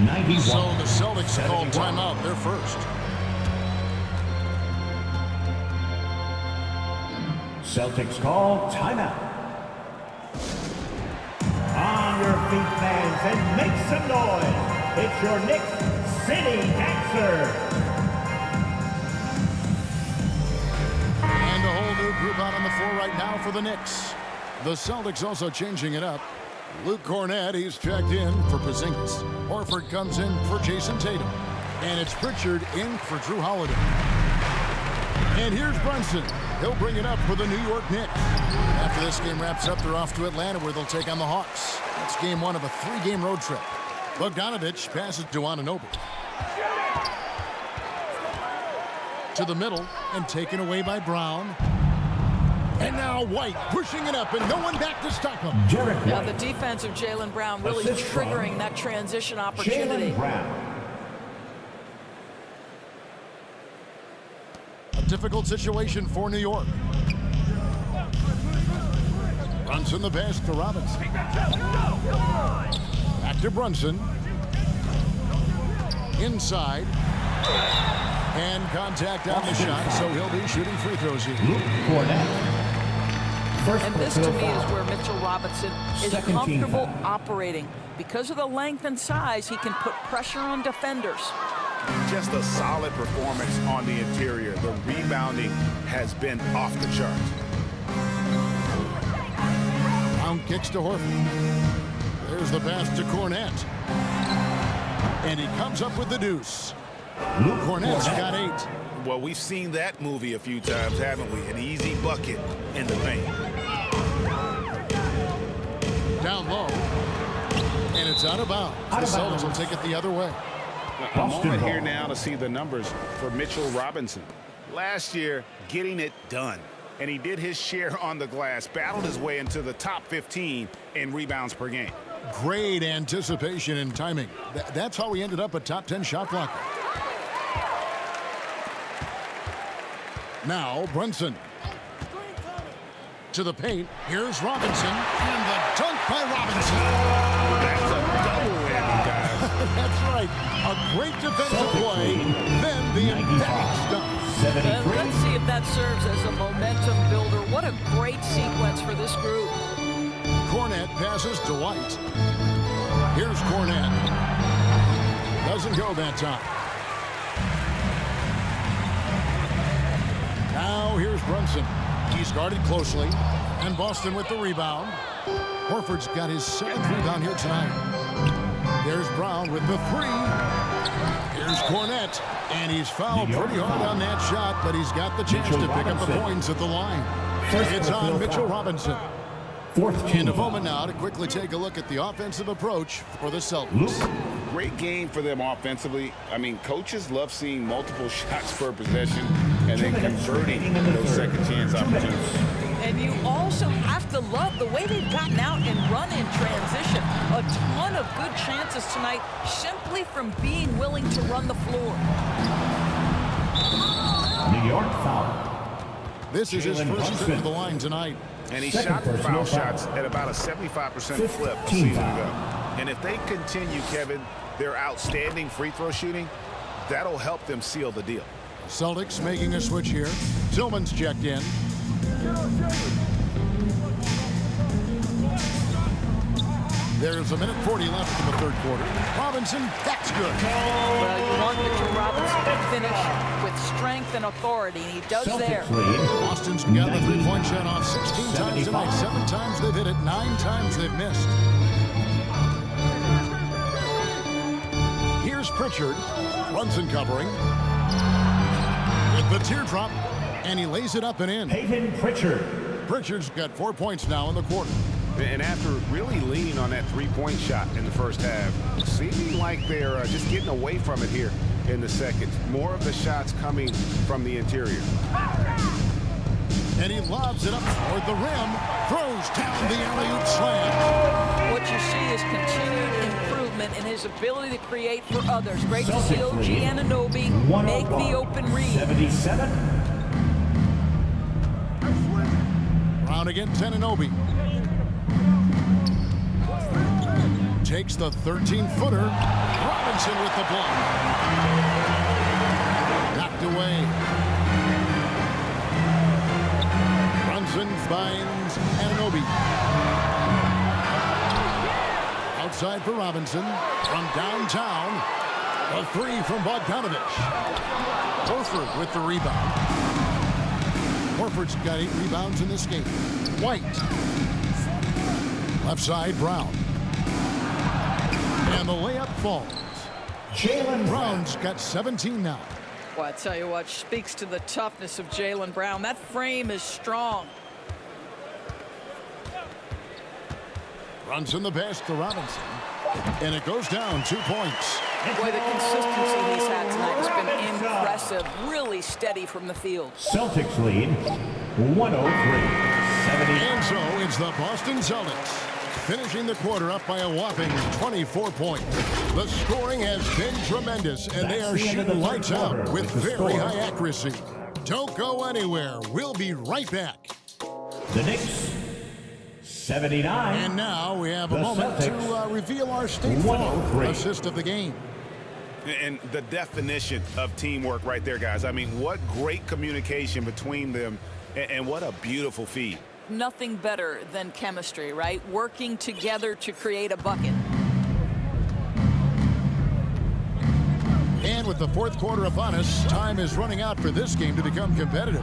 91. So the Celtics called timeout. They're first. Celtics call timeout. On your feet, fans, and make some noise. It's your Knicks City Dancer. And a whole new group out on the floor right now for the Knicks. The Celtics also changing it up. Luke Cornett, he's checked in for Porzingis. Horford comes in for Jason Tatum. And it's Pritchard in for Drew Holiday. And here's Brunson. He'll bring it up for the New York Knicks. After this game wraps up, they're off to Atlanta where they'll take on the Hawks. That's game 1 of a 3-game road trip. Bogdanovich passes to Anunoby. To the middle and taken away by Brown. And now White pushing it up and no one back to stop him. Now the defense of Jaylen Brown really triggering that transition opportunity. A difficult situation for New York. Brunson the pass to Robinson. Back to Brunson. Inside. And contact on the shot, so he'll be shooting free throws here. And this to me is where Mitchell Robinson is comfortable operating. Because of the length and size, he can put pressure on defenders. Just a solid performance on the interior. The rebounding has been off the charts. Brown kicks to Horford. There's the pass to Cornett. And he comes up with the deuce. Cornette's got 8. Well, we've seen that movie a few times, haven't we? An easy bucket in the paint. Down low. And it's out of bounds. The Celtics will take it the other way. A moment here now to see the numbers for Mitchell Robinson. Last year, getting it done. And he did his share on the glass, battled his way into the top 15 in rebounds per game. Great anticipation and timing. That's how he ended up a top 10 shot blocker. Now Brunson. To the paint. Here's Robinson. And the dunk by Robinson. That's a double whammy, guys. That's right. A great defensive play. Then the emphatic stuff. Let's see if that serves as a momentum builder. What a great sequence for this group. Cornette passes to White. Here's Cornette. Doesn't go that time. Now here's Brunson. He's guarded closely. And Boston with the rebound. Horford's got his 7th rebound here tonight. There's Brown with the 3. Here's Cornette. And he's fouled pretty hard on that shot, but he's got the chance to pick up the points at the line. It's on Mitchell Robinson. In a moment now to quickly take a look at the offensive approach for the Celtics. Great game for them offensively. I mean, coaches love seeing multiple shots per possession and then converting those second chance opportunities. And you also have to love the way they've gotten out and run in transition. A ton of good chances tonight simply from being willing to run the floor. New York foul. This is his first trip to the line tonight. And he shot foul shots at about a 75% clip a season ago. And if they continue, Kevin, their outstanding free throw shooting, that'll help them seal the deal. Celtics making a switch here. Tillman's checked in. There's a minute 40 left in the third quarter. Robinson, that's good. Well, you want Mitchell Robinson to finish with strength and authority, and he does there. Boston's got the three-point shot off 16 times tonight. 7 times they've hit it, 9 times they've missed. Here's Pritchard. Brunson covering. With the teardrop, and he lays it up and in. Peyton Pritchard. Pritchard's got 4 points now in the quarter. And after really leaning on that three-point shot in the first half, seeming like they're just getting away from it here in the second. More of the shots coming from the interior. And he lobs it up toward the rim, throws down the alley-oop slam. What you see is continued improvement in his ability to create for others. Great to see OG Anunoby make the open read. 77. Brown against Anunoby. Takes the 13-footer. Robinson with the block. Knocked away. Brunson finds Anunoby. Outside for Robinson. From downtown. A 3 from Bogdanovich. Horford with the rebound. Horford's got 8 rebounds in this game. White. Left side, Brown. And the layup falls. Jaylen Brown's got 17 now. Well, I tell you what, speaks to the toughness of Jaylen Brown. That frame is strong. Runs in the pass to Robinson. And it goes down 2 points. Boy, the consistency he's had tonight has been impressive. Really steady from the field. Celtics lead 103-70. And so it's the Boston Celtics finishing the quarter up by a whopping 24 points. The scoring has been tremendous, and they are shooting lights out with very high accuracy. Don't go anywhere. We'll be right back. The Knicks 79. And now we have a The moment Celtics, to reveal our state final 103. assist of the game. And the definition of teamwork right there, guys. I mean, what great communication between them, and what a beautiful feed. Nothing better than chemistry, right? Working together to create a bucket. And with the fourth quarter upon us, time is running out for this game to become competitive.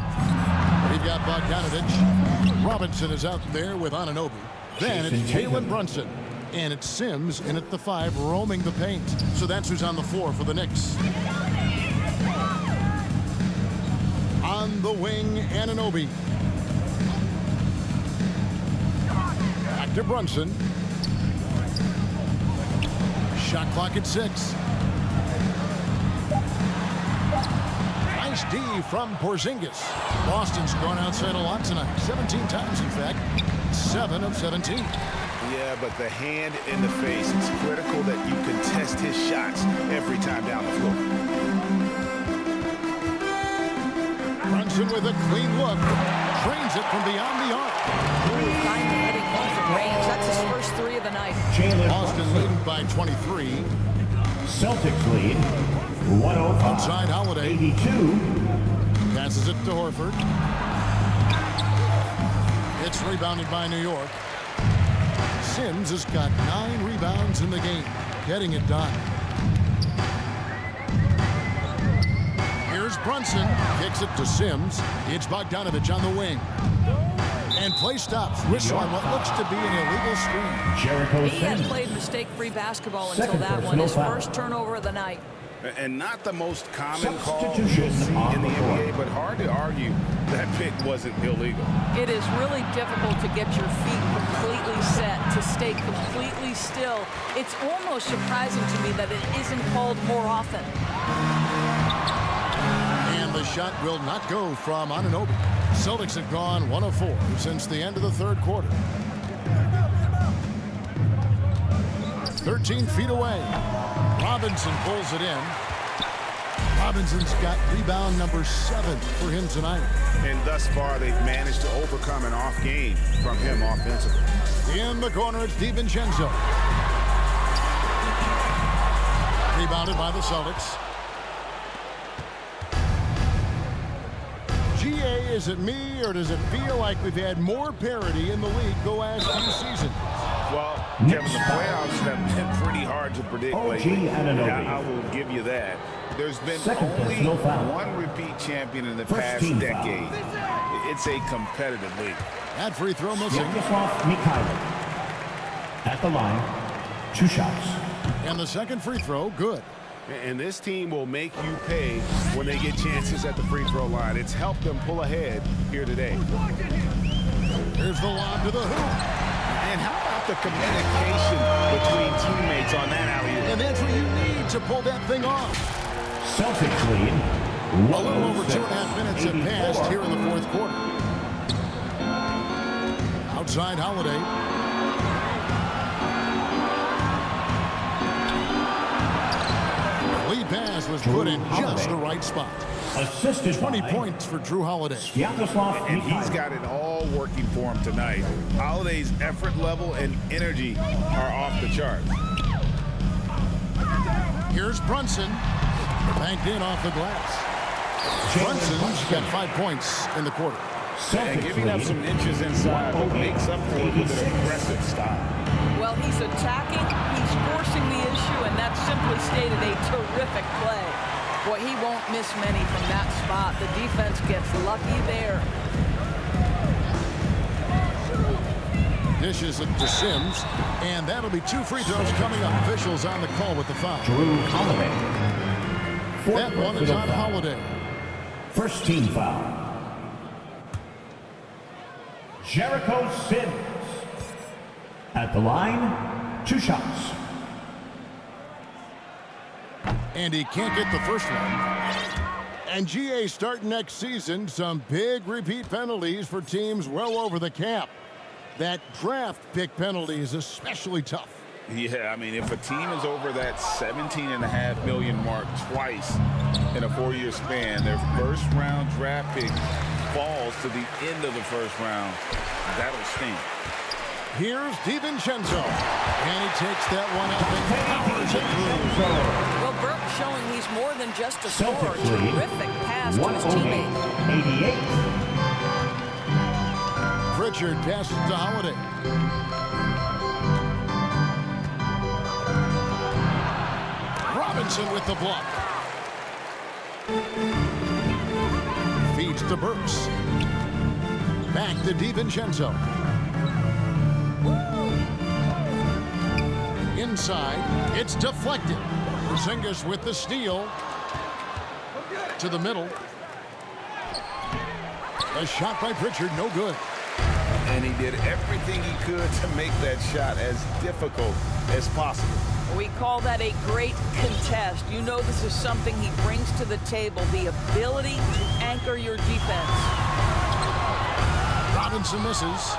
We've got Bogdanovich. Robinson is out there with Anunoby. Then it's Jaylen Brunson. And it's Sims in at the 5, roaming the paint. So that's who's on the floor for the Knicks. On the wing, Anunoby. Back to Brunson. Shot clock at 6. Nice D from Porzingis. Boston's gone outside a lot tonight. 17 times, in fact. 7 of 17. Yeah, but the hand in the face is critical that you contest his shots every time down the floor. Brunson with a clean look. Trains it from beyond the arc. Finally hitting home from range. That's his first 3 of the night. Boston leading by 23. Celtics lead 105. Outside Holiday. 82. Passes it to Horford. It's rebounded by New York. Sims has got 9 rebounds in the game, getting it done. Here's Brunson, kicks it to Sims. It's Bogdanovich on the wing. And play stops. Whistle on what looks to be an illegal screen. He had played mistake-free basketball until that one. His first turnover of the night. And not the most common call you'll see in the NBA, but hard to argue that pick wasn't illegal. It is really difficult to get your feet completely set, to stay completely still. It's almost surprising to me that it isn't called more often. And the shot will not go from Anunoby. Celtics have gone 1 of 4 since the end of the third quarter. 13 feet away. Robinson pulls it in. Robinson's got rebound number 7 for him tonight. And thus far, they've managed to overcome an off game from him offensively. In the corner, it's DiVincenzo. Rebounded by the Celtics. GA, is it me, or does it feel like we've had more parity in the league the last few seasons? Well, Kevin, the playoffs have been pretty hard to predict lately. I will give you that. There's been only one repeat champion in the past decade. It's a competitive league. That free throw missing. At the line, 2 shots. And the second free throw, good. And this team will make you pay when they get chances at the free throw line. It's helped them pull ahead here today. Here's the lob to the hoop. And how about the communication between teammates on that alley-oop? And that's what you need to pull that thing off. Celtics lead. A little over 2.5 minutes have passed here in the fourth quarter. Outside Holiday. Lead pass was put in just the right spot. Assisted 20 points for Drew Holiday. And he's got it all working for him tonight. Holiday's effort level and energy are off the charts. Here's Brunson. Banked in off the glass. Brunson's got 5 points in the quarter. And giving up some inches inside, but makes up for it with an aggressive style. Well, he's attacking, he's forcing the issue, and that's simply stated a terrific play. Boy, he won't miss many from that spot. The defense gets lucky there. Dishes it to Sims, and that'll be 2 free throws coming up. Officials on the call with the foul. Drew Holiday. That one is on Holiday. First team foul. Jericho Sims. At the line, 2 shots. And he can't get the first one. And GA starting next season, some big repeat penalties for teams well over the cap. That draft pick penalty is especially tough. Yeah, I mean, if a team is over that $17.5 million mark twice in a 4-year span, their first-round draft pick falls to the end of the first round. That'll sting. Here's DiVincenzo. And he takes that one up and powers it through. Well, Burke showing he's more than just a scorer. Terrific pass to his teammate. 88. Pritchard passes to Holiday. Robinson with the block. Feeds to Burks. Back to DiVincenzo. inside. It's deflected. Porzingis with the steal. To the middle. A shot by Pritchard, no good. And he did everything he could to make that shot as difficult as possible. We call that a great contest. You know this is something he brings to the table, the ability to anchor your defense. Robinson misses.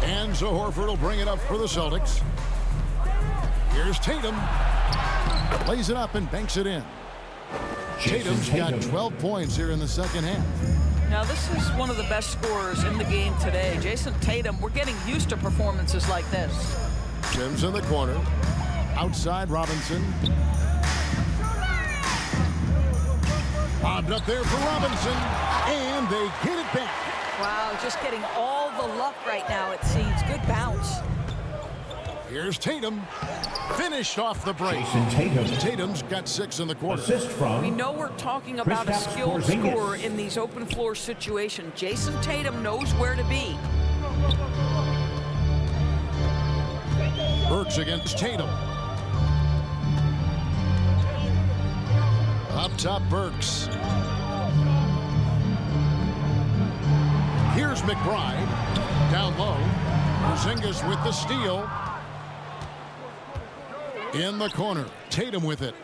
And Horford will bring it up for the Celtics. Here's Tatum. Lays it up and banks it in. Tatum's got 12 points here in the second half. Now, this is one of the best scorers in the game today. Jason Tatum, we're getting used to performances like this. Sims in the corner. Outside Robinson. Bobbed up there for Robinson. And they get it back. Wow, just getting all the luck right now, it seems. Good bounce. Here's Tatum. Finished off the break. Tatum's got 6 in the quarter. Assist from. We know we're talking about a skilled scorer in these open floor situations. Jason Tatum knows where to be. Burks against Tatum. Up top, Burks. Here's McBride. Down low. Porzingis with the steal. In the corner. Tatum with it.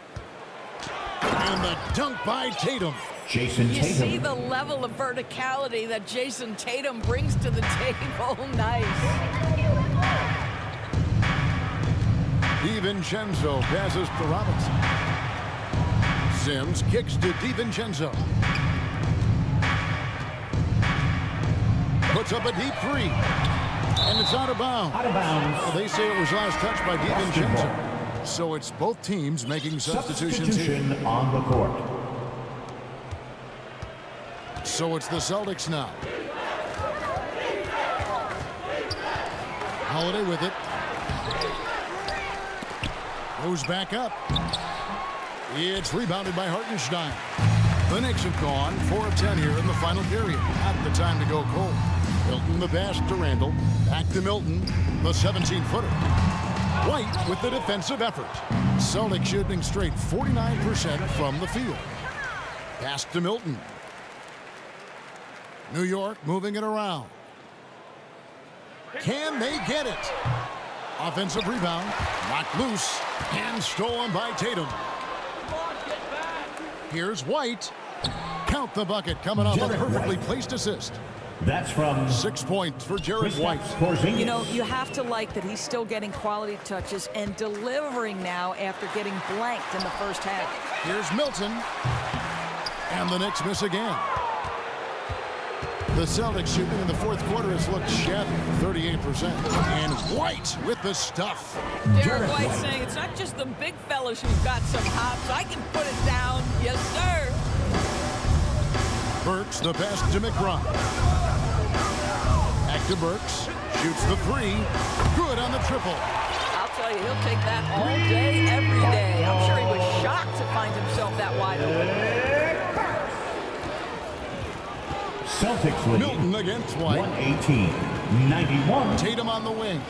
And the dunk by Tatum. You see the level of verticality that Jason Tatum brings to the table. Nice. DiVincenzo passes to Robinson. Sims kicks to DiVincenzo. Puts up a deep 3. And it's out of bounds. Well, they say it was last touched by DiVincenzo. So it's both teams making substitutions here. On the court. So it's the Celtics now. Holiday with it. Goes back up. It's rebounded by Hartenstein. The Knicks have gone 4 of 10 here in the final period. Not the time to go cold. Milton the pass to Randall. Back to Milton. The 17-footer. White with the defensive effort. Celtics shooting straight 49% from the field. Pass to Milton. New York moving it around. Can they get it? Offensive rebound. Knocked loose. And stolen by Tatum. Here's White. Count the bucket coming off a perfectly placed assist. That's from 6 points for Jared White. You know, you have to like that he's still getting quality touches and delivering now after getting blanked in the first half. Here's Milton. And the Knicks miss again. The Celtics shooting in the fourth quarter has looked shabby, 38%. And White with the stuff. Jared White saying it's not just the big fellas who've got some hops. I can put it down. Yes, sir. Burks the pass to McBride. Back to Burks. Shoots the 3. Good on the triple. I'll tell you, he'll take that all day, every day. I'm sure he was shocked to find himself that wide open. Celtics lead. Milton against White. 118-91. Tatum on the wing.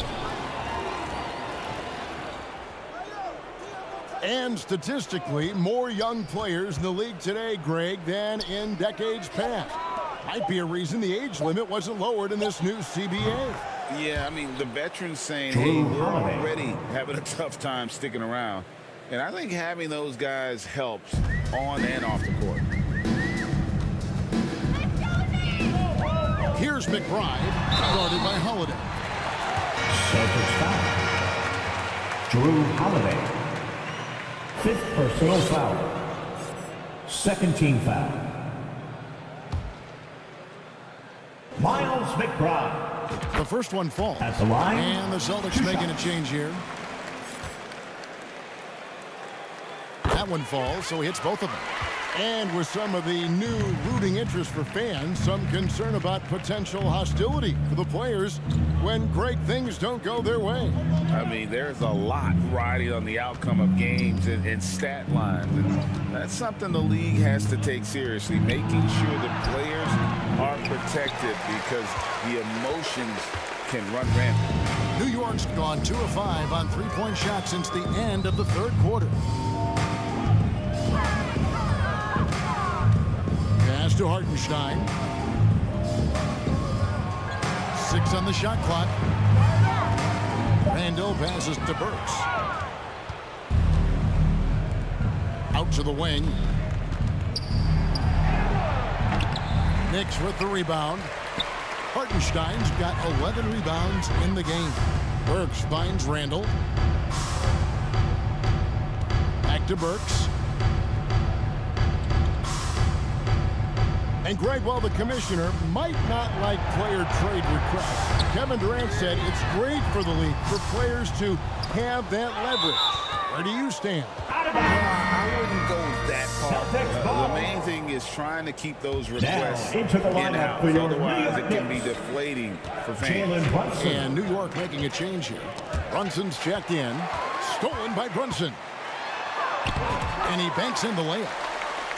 And statistically, more young players in the league today, Greg, than in decades past. Might be a reason the age limit wasn't lowered in this new CBA. Yeah, I mean, the veterans saying, hey, we're already having a tough time sticking around. And I think having those guys helps on and off the court. Here's McBride, guarded by Holiday. Celtics foul. Drew Holiday. 5th personal foul. 2nd team foul. Miles McBride. The first one falls. At the line. And the Celtics making a change here. That one falls, so he hits both of them. And with some of the new rooting interest for fans, some concern about potential hostility for the players when great things don't go their way. I mean, there's a lot riding on the outcome of games and stat lines. And that's something the league has to take seriously, making sure the players are protected because the emotions can run rampant. New York's gone 2 of 5 on three-point shots since the end of the third quarter. Pass to Hartenstein. 6 on the shot clock. Randall passes to Burks. Out to the wing. Knicks with the rebound. Hartenstein's got 11 rebounds in the game. Burks finds Randall. Back to Burks. And Greg, while the commissioner might not like player trade requests, Kevin Durant said it's great for the league for players to have that leverage. Where do you stand? I wouldn't go that far. The main thing is trying to keep those requests in-house. Otherwise, it can be deflating for fans. And New York making a change here. Brunson's checked in. Stolen by Brunson. And he banks in the layup.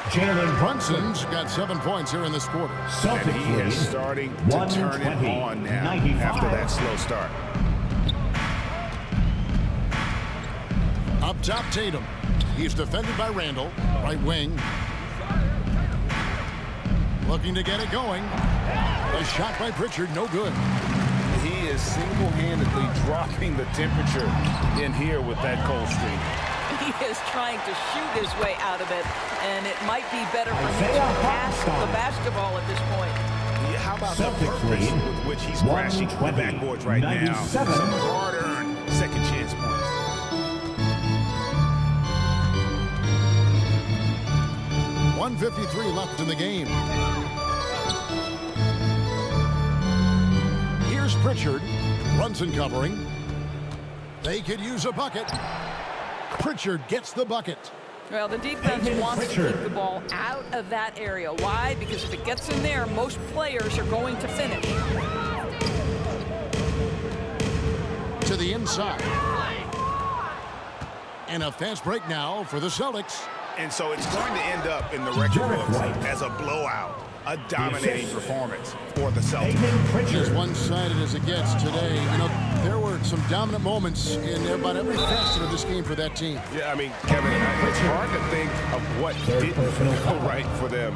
Jaylen Brunson's got 7 points here in this quarter. And he is starting to turn it on now after that slow start. Up top, Tatum. He's defended by Randall. Right wing. Looking to get it going. A shot by Pritchard, no good. He is single-handedly dropping the temperature in here with that cold streak. He is trying to shoot his way out of it, and it might be better for him to pass the basketball at this point. Yeah, how about the purpose with which he's crashing the backboards right now? Some hard-earned second-chance points. .153 left in the game. Here's Pritchard. Brunson covering. They could use a bucket. Pritchard gets the bucket. Well, the defense wants to keep the ball out of that area. Why? Because if it gets in there, most players are going to finish. To the inside. And a fast break now for the Celtics. And so it's going to end up in the record books as a blowout, a dominating performance for the Celtics. As one-sided as it gets today, you know, there were some dominant moments in about every facet of this game for that team. Yeah, I mean, Kevin, it's hard to think of what didn't go right for them.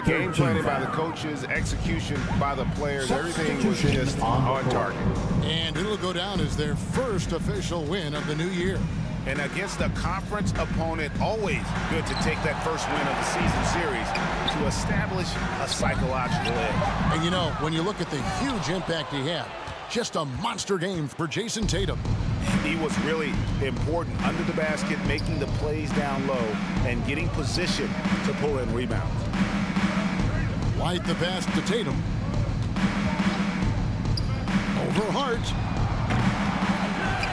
Game planning by the coaches, execution by the players, everything was just on target. And it'll go down as their first official win of the new year. And against a conference opponent, always good to take that first win of the season series to establish a psychological edge. And you know, when you look at the huge impact he had, just a monster game for Jayson Tatum. He was really important under the basket, making the plays down low and getting position to pull in rebounds. White the pass to Tatum. Over Hart.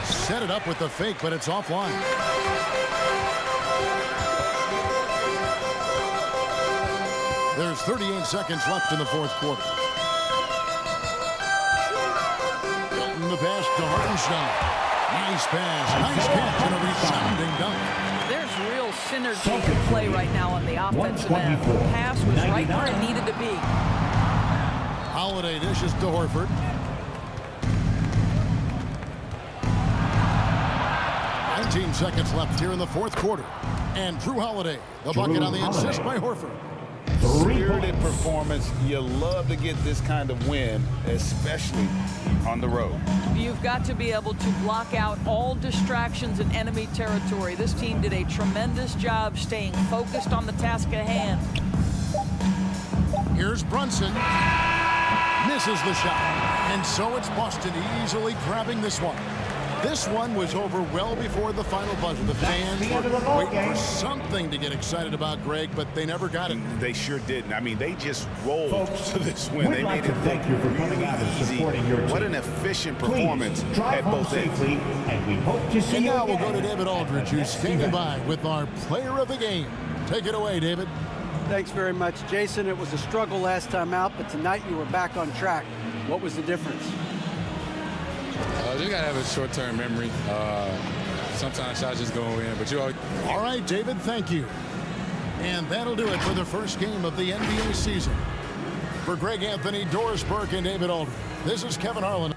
Set it up with the fake, but it's offline. There's 38 seconds left in the fourth quarter. From the pass to Hartenstein. Nice pass, nice catch, and a resounding dunk. There's real synergy at play right now on the offensive end. The pass was right where it needed to be. Holiday dishes to Horford. Seconds left here in the fourth quarter. And Drew Holiday, the bucket on the assist by Horford. Spirited performance. You love to get this kind of win, especially on the road. You've got to be able to block out all distractions in enemy territory. This team did a tremendous job staying focused on the task at hand. Here's Brunson. Misses the shot. And so it's Boston easily grabbing this one. This one was over well before the final buzzer. The fans were waiting for something to get excited about, Greg, but they never got it. They sure didn't. I mean, they just rolled to this win. They made it thank you for coming out and supporting your team. What an efficient performance at both ends. And we hope to see and you now again. we'll go to David Aldridge, who's standing by with our player of the game. Take it away, David. Thanks very much, Jason. It was a struggle last time out, but tonight you were back on track. What was the difference? Just gotta have a short-term memory. Sometimes shots just go in, but you always... All right, David, thank you. And that'll do it for the first game of the NBA season. For Greg Anthony, Doris Burke, and David Aldridge, this is Kevin Harlan.